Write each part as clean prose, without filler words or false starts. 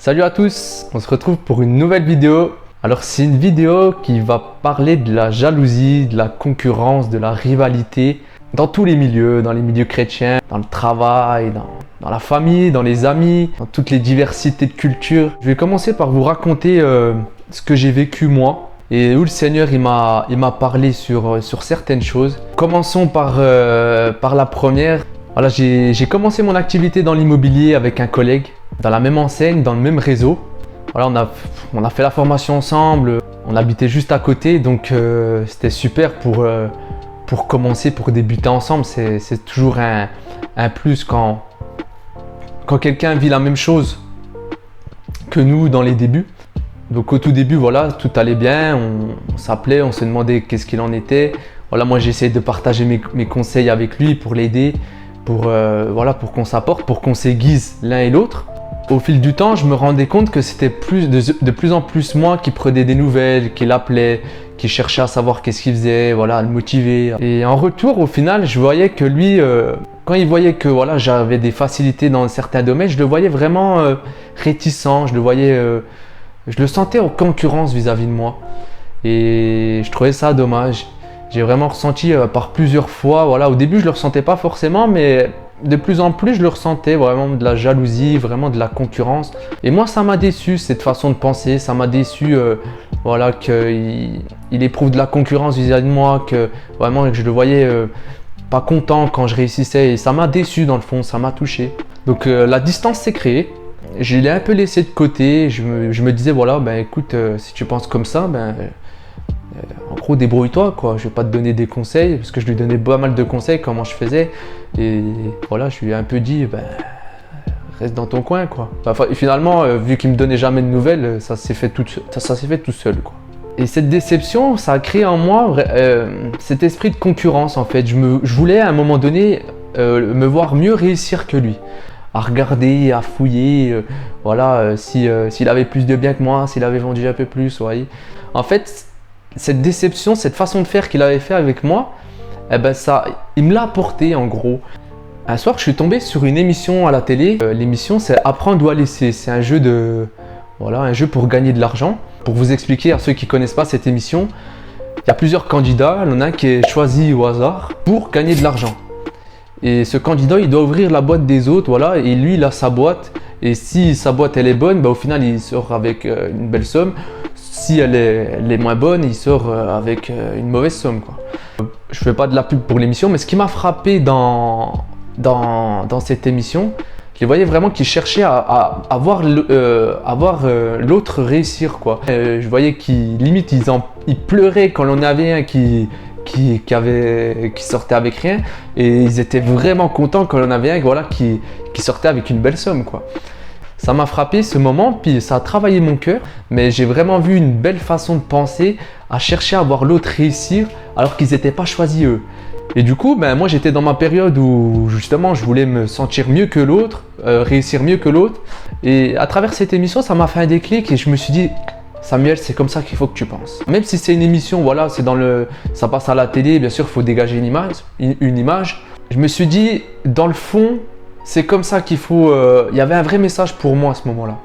Salut à tous, on se retrouve pour une nouvelle vidéo. Alors c'est une vidéo qui va parler de la jalousie, de la concurrence, de la rivalité dans tous les milieux, dans les milieux chrétiens, dans le travail, dans la famille, dans les amis, dans toutes les diversités de cultures. Je vais commencer par vous raconter ce que j'ai vécu moi et où le Seigneur il m'a parlé sur certaines choses. Commençons par la première. Voilà, j'ai commencé mon activité dans l'immobilier avec un collègue, dans la même enseigne, dans le même réseau. Voilà, on a fait la formation ensemble, on habitait juste à côté, donc c'était super pour commencer, pour débuter ensemble. C'est toujours un plus quand quelqu'un vit la même chose que nous dans les débuts. Donc au tout début, voilà, tout allait bien, on s'appelait, on se demandait qu'est-ce qu'il en était. Voilà, moi j'essayais de partager mes conseils avec lui pour l'aider, pour qu'on s'apporte, pour qu'on s'aiguise l'un et l'autre. Au fil du temps, je me rendais compte que c'était de plus en plus moi qui prenais des nouvelles, qui l'appelais, qui cherchait à savoir qu'est-ce qu'il faisait, voilà, à le motiver. Et en retour, au final, je voyais que lui, quand il voyait que voilà, j'avais des facilités dans certains domaines, je le voyais vraiment réticent, je le sentais en concurrence vis-à-vis de moi. Et je trouvais ça dommage. J'ai vraiment ressenti par plusieurs fois, voilà, au début je ne le ressentais pas forcément, mais de plus en plus je le ressentais, vraiment de la jalousie, vraiment de la concurrence. Et moi ça m'a déçu cette façon de penser, ça m'a déçu voilà, qu'il éprouve de la concurrence vis-à-vis de moi, que vraiment que je le voyais pas content quand je réussissais, et ça m'a déçu dans le fond, ça m'a touché. Donc la distance s'est créée, je l'ai un peu laissé de côté, je me disais voilà, ben écoute, si tu penses comme ça, ben en gros débrouille-toi quoi, je vais pas te donner des conseils parce que je lui donnais pas mal de conseils comment je faisais, et voilà, je lui ai un peu dit ben reste dans ton coin quoi. Enfin, finalement vu qu'il me donnait jamais de nouvelles, ça s'est fait tout seul quoi. Et cette déception, ça a créé en moi cet esprit de concurrence en fait. Je voulais à un moment donné me voir mieux réussir que lui, à regarder, à fouiller, voilà, s'il avait plus de biens que moi, s'il avait vendu un peu plus, vous voyez. En fait, cette déception, cette façon de faire qu'il avait fait avec moi, eh ben il me l'a apporté en gros. Un soir, je suis tombé sur une émission à la télé. L'émission, c'est Apprendre ou à laisser. C'est un jeu un jeu pour gagner de l'argent. Pour vous expliquer à ceux qui ne connaissent pas cette émission, il y a plusieurs candidats. Il y en a un qui est choisi au hasard pour gagner de l'argent. Et ce candidat, il doit ouvrir la boîte des autres, voilà, et lui, il a sa boîte. Et si sa boîte, elle est bonne, au final, il sort avec une belle somme. Si elle est moins bonne, il sort avec une mauvaise somme, quoi. Je fais pas de la pub pour l'émission, mais ce qui m'a frappé dans cette émission, je les voyais vraiment qu'ils cherchaient à voir l'autre réussir, quoi. Je voyais qu'ils limite ils pleuraient quand on avait un qui sortait avec rien, et ils étaient vraiment contents quand on avait un voilà, qui sortait avec une belle somme, quoi. Ça m'a frappé ce moment, puis ça a travaillé mon cœur, mais j'ai vraiment vu une belle façon de penser, à chercher à voir l'autre réussir alors qu'ils n'étaient pas choisis eux. Et du coup, moi j'étais dans ma période où justement je voulais me sentir mieux que l'autre, réussir mieux que l'autre. Et à travers cette émission, ça m'a fait un déclic et je me suis dit, Samuel, c'est comme ça qu'il faut que tu penses. Même si c'est une émission, voilà, ça passe à la télé, bien sûr, il faut dégager une image. Je me suis dit, dans le fond, c'est comme ça qu'il faut. Il y avait un vrai message pour moi à ce moment-là.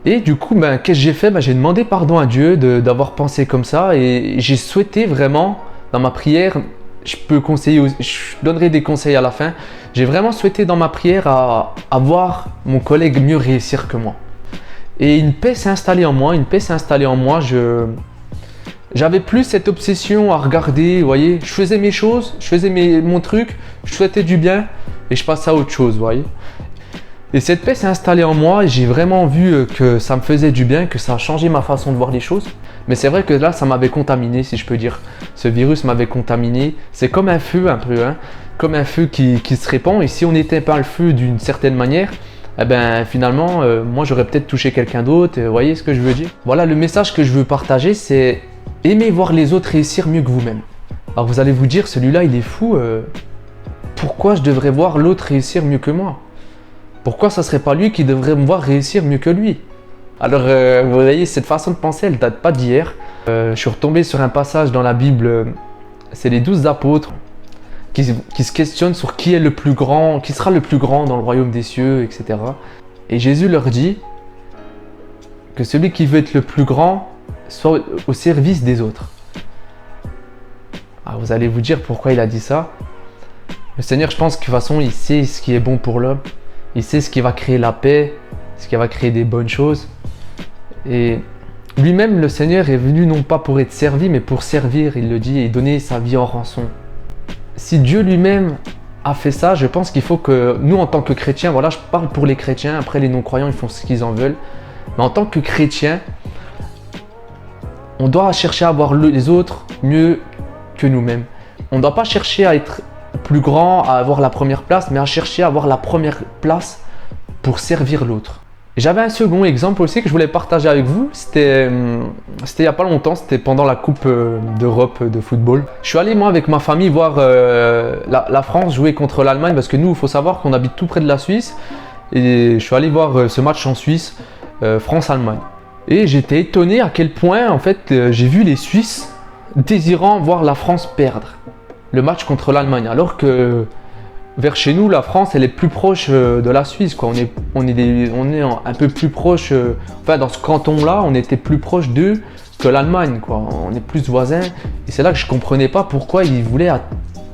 Et du coup, qu'est-ce que j'ai fait? J'ai demandé pardon à Dieu d'avoir pensé comme ça, et j'ai souhaité vraiment, dans ma prière, je donnerai des conseils à la fin. J'ai vraiment souhaité dans ma prière à voir mon collègue mieux réussir que moi. Et une paix s'est installée en moi, J'avais plus cette obsession à regarder, vous voyez. Je faisais mes choses, je faisais mon truc, je souhaitais du bien et je passais à autre chose, vous voyez. Et cette paix s'est installée en moi et j'ai vraiment vu que ça me faisait du bien, que ça a changé ma façon de voir les choses. Mais c'est vrai que là, ça m'avait contaminé, si je peux dire. Ce virus m'avait contaminé. C'est comme un feu un peu, hein. Comme un feu qui se répand. Et si on n'éteint pas le feu d'une certaine manière, finalement, moi j'aurais peut-être touché quelqu'un d'autre. Vous voyez ce que je veux dire? Voilà, le message que je veux partager, c'est aimer voir les autres réussir mieux que vous-même. Alors vous allez vous dire, celui-là il est fou. Pourquoi je devrais voir l'autre réussir mieux que moi? Pourquoi ça serait pas lui qui devrait me voir réussir mieux que lui? Alors vous voyez, cette façon de penser, elle date pas d'hier. Je suis retombé sur un passage dans la Bible, c'est les 12 apôtres qui se questionnent sur qui est le plus grand, qui sera le plus grand dans le royaume des cieux, etc. Et Jésus leur dit, que celui qui veut être le plus grand soit au service des autres. Alors vous allez vous dire pourquoi il a dit ça. Le Seigneur, je pense que de toute façon, il sait ce qui est bon pour l'homme. Il sait ce qui va créer la paix, ce qui va créer des bonnes choses. Et lui-même, le Seigneur est venu non pas pour être servi, mais pour servir, il le dit, et donner sa vie en rançon. Si Dieu lui-même a fait ça, je pense qu'il faut que nous, en tant que chrétiens, voilà, je parle pour les chrétiens, après les non-croyants, ils font ce qu'ils en veulent. Mais en tant que chrétiens, on doit chercher à voir les autres mieux que nous-mêmes. On ne doit pas chercher à être plus grand, à avoir la première place, mais à chercher à avoir la première place pour servir l'autre. J'avais un second exemple aussi que je voulais partager avec vous. C'était il n'y a pas longtemps, c'était pendant la Coupe d'Europe de football. Je suis allé moi avec ma famille voir la France jouer contre l'Allemagne parce que nous, il faut savoir qu'on habite tout près de la Suisse. Et je suis allé voir ce match en Suisse, France-Allemagne. Et j'étais étonné à quel point en fait j'ai vu les Suisses désirant voir la France perdre le match contre l'Allemagne. Alors que vers chez nous, la France, elle est plus proche de la Suisse, quoi. On est un peu plus proche, enfin dans ce canton-là, on était plus proche d'eux que l'Allemagne, quoi. On est plus voisins. Et c'est là que je comprenais pas pourquoi ils voulaient à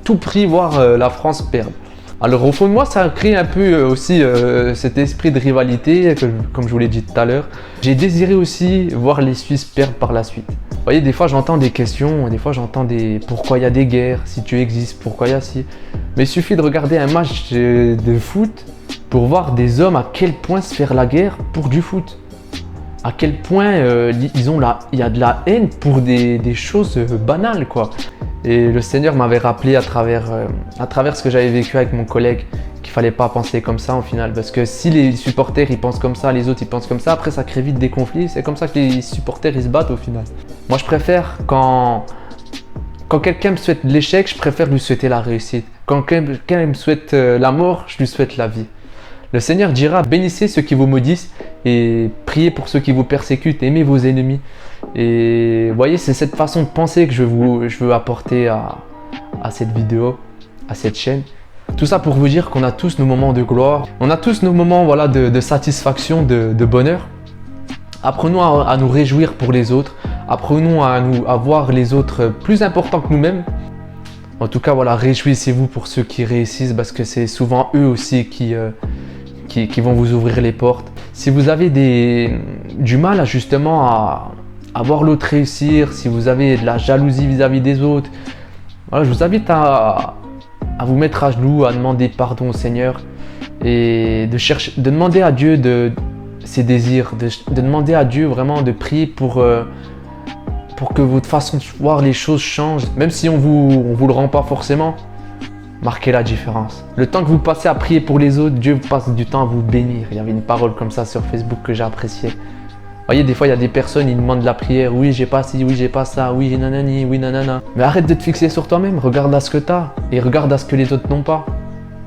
tout prix voir la France perdre. Alors au fond de moi, ça a créé un peu aussi cet esprit de rivalité, comme je vous l'ai dit tout à l'heure. J'ai désiré aussi voir les Suisses perdre par la suite. Vous voyez, des fois j'entends des questions, des fois j'entends des pourquoi il y a des guerres, si tu existes, pourquoi il y a ci. Mais il suffit de regarder un match de foot pour voir des hommes à quel point se faire la guerre pour du foot. À quel point il y a de la haine pour des choses banales, quoi. Et le Seigneur m'avait rappelé à travers ce que j'avais vécu avec mon collègue qu'il fallait pas penser comme ça au final. Parce que si les supporters ils pensent comme ça, les autres ils pensent comme ça, après ça crée vite des conflits. C'est comme ça que les supporters ils se battent au final. Moi je préfère quand quelqu'un me souhaite l'échec, je préfère lui souhaiter la réussite. Quand quelqu'un me souhaite la mort, je lui souhaite la vie. Le Seigneur dira, bénissez ceux qui vous maudissent et priez pour ceux qui vous persécutent, aimez vos ennemis. Et vous voyez, c'est cette façon de penser que je veux apporter à cette vidéo, à cette chaîne. Tout ça pour vous dire qu'on a tous nos moments de gloire, on a tous nos moments voilà, de satisfaction, de bonheur. Apprenons à nous réjouir pour les autres, apprenons à voir les autres plus importants que nous-mêmes. En tout cas, voilà, réjouissez-vous pour ceux qui réussissent parce que c'est souvent eux aussi qui vont vous ouvrir les portes. Si vous avez du mal justement à voir l'autre réussir, si vous avez de la jalousie vis-à-vis des autres, voilà, je vous invite à vous mettre à genoux, à demander pardon au Seigneur et de demander à Dieu ses désirs, de demander à Dieu vraiment de prier pour que votre façon de voir les choses change. Même si on vous le rend pas forcément, marquez la différence. Le temps que vous passez à prier pour les autres, Dieu passe du temps à vous bénir. Il y avait une parole comme ça sur Facebook que j'ai appréciée. Vous voyez, des fois, il y a des personnes, ils demandent de la prière. Oui, j'ai pas ci, oui, j'ai pas ça, oui, nanani, oui, nanana. Mais arrête de te fixer sur toi-même. Regarde à ce que tu as et regarde à ce que les autres n'ont pas.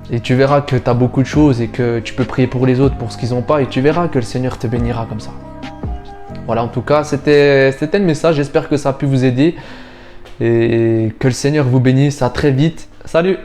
Et tu verras que tu as beaucoup de choses et que tu peux prier pour les autres pour ce qu'ils n'ont pas. Et tu verras que le Seigneur te bénira comme ça. Voilà, en tout cas, c'était le message. J'espère que ça a pu vous aider. Et que le Seigneur vous bénisse. À très vite. Salut!